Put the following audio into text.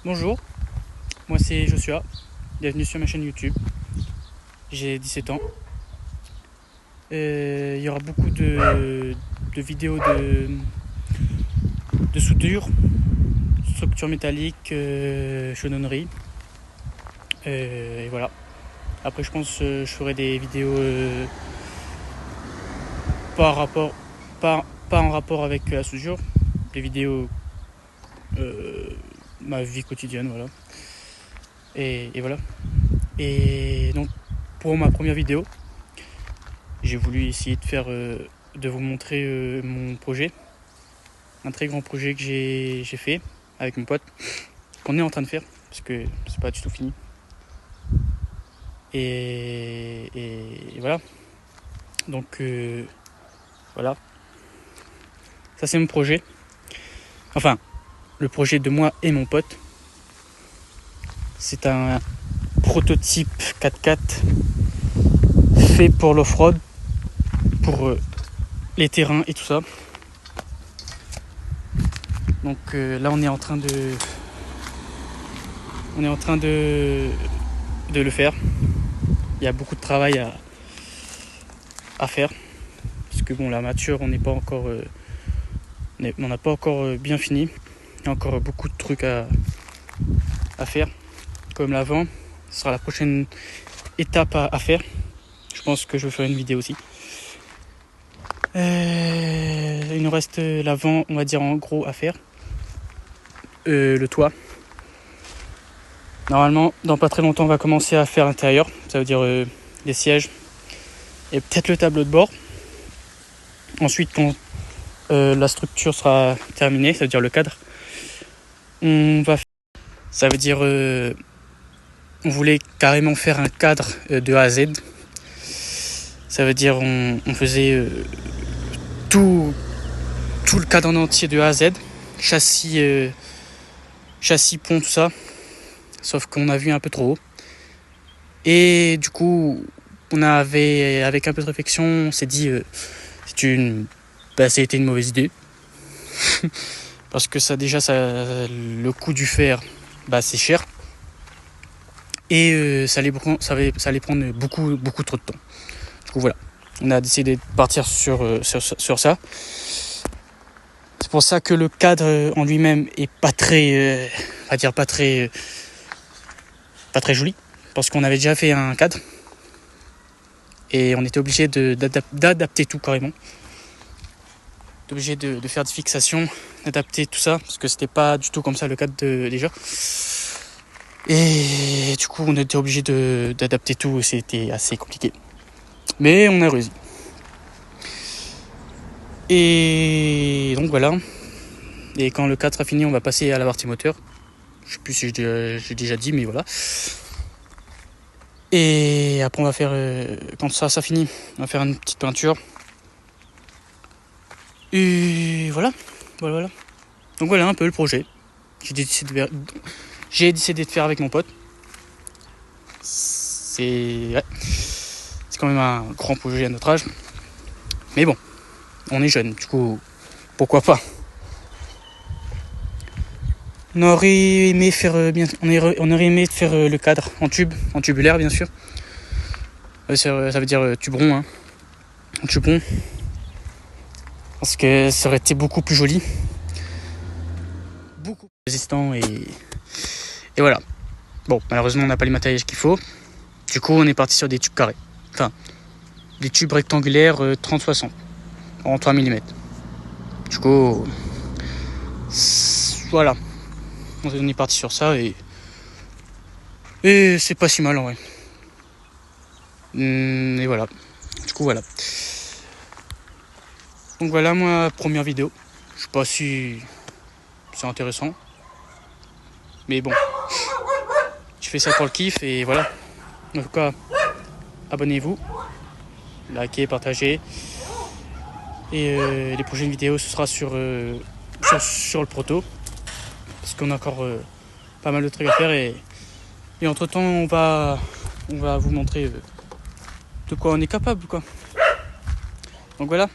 Bonjour, moi c'est Joshua, bienvenue sur ma chaîne YouTube. J'ai 17 ans. Il y aura beaucoup de vidéos de soudure, structure métallique, chaudronnerie. Et voilà. Après je pense que je ferai des vidéos pas en rapport avec la soudure, des vidéos ma vie quotidienne, voilà. Et voilà. Et donc pour ma première vidéo, j'ai voulu essayer de vous montrer mon projet, un très grand projet que j'ai fait avec mon pote, qu'on est en train de faire parce que c'est pas du tout fini. Et voilà. Donc voilà. Ça c'est mon projet. Enfin, le projet de moi et mon pote. C'est un prototype 4x4 fait pour l'off-road, pour les terrains et tout ça. Donc là on est en train de le faire. Il y a beaucoup de travail à faire parce que bon, la mâture on n'a pas encore bien fini. Il y a encore beaucoup de trucs à faire, comme l'avant. Ce sera la prochaine étape à faire. Je pense que je vais faire une vidéo aussi. Il nous reste l'avant, on va dire en gros, à faire. Le toit. Normalement, dans pas très longtemps, on va commencer à faire l'intérieur. Ça veut dire les sièges et peut-être le tableau de bord. Ensuite, quand la structure sera terminée, ça veut dire le cadre, ça veut dire on voulait carrément faire un cadre de A à Z. Ça veut dire on faisait tout le cadre en entier de A à Z, châssis, pont, tout ça. Sauf qu'on a vu un peu trop haut. Et du coup, avec un peu de réflexion, on s'est dit ça a été une mauvaise idée. Parce que le coût du fer, c'est cher. Et ça allait prendre beaucoup trop de temps. Du coup, voilà. On a décidé de partir sur ça. C'est pour ça que le cadre en lui-même est pas très joli, parce qu'on avait déjà fait un cadre et on était obligé d'adapter tout carrément. Obligé de faire des fixations, d'adapter tout ça, parce que c'était pas du tout comme ça le cadre déjà. Et du coup on était obligé d'adapter tout, et c'était assez compliqué. Mais on a réussi. Et donc voilà. Et quand le cadre sera fini, on va passer à la partie moteur. Je sais plus si j'ai déjà dit, mais voilà. Et après on va faire, quand ça finit, on va faire une petite peinture. Et voilà. Donc voilà un peu le projet. J'ai décidé de faire avec mon pote. C'est quand même un grand projet à notre âge. Mais bon, on est jeune, du coup, pourquoi pas. On aurait aimé faire le cadre en tubulaire bien sûr. Ça veut dire tuberon, hein. Tubron. Parce que ça aurait été beaucoup plus joli. Beaucoup plus résistant et voilà. Bon, malheureusement on n'a pas les matériels qu'il faut. Du coup on est parti sur des tubes carrés. Enfin, des tubes rectangulaires 30-60 en 3 mm. Du coup, voilà. On est parti sur ça et c'est pas si mal en vrai. Et voilà. Du coup voilà. Donc voilà ma première vidéo. Je sais pas si c'est intéressant. Mais bon. Je fais ça pour le kiff et voilà. En tout cas, abonnez-vous. Likez, partagez. Et les prochaines vidéos ce sera sur le proto. Parce qu'on a encore pas mal de trucs à faire et entre temps on va vous montrer de quoi on est capable quoi. Donc voilà.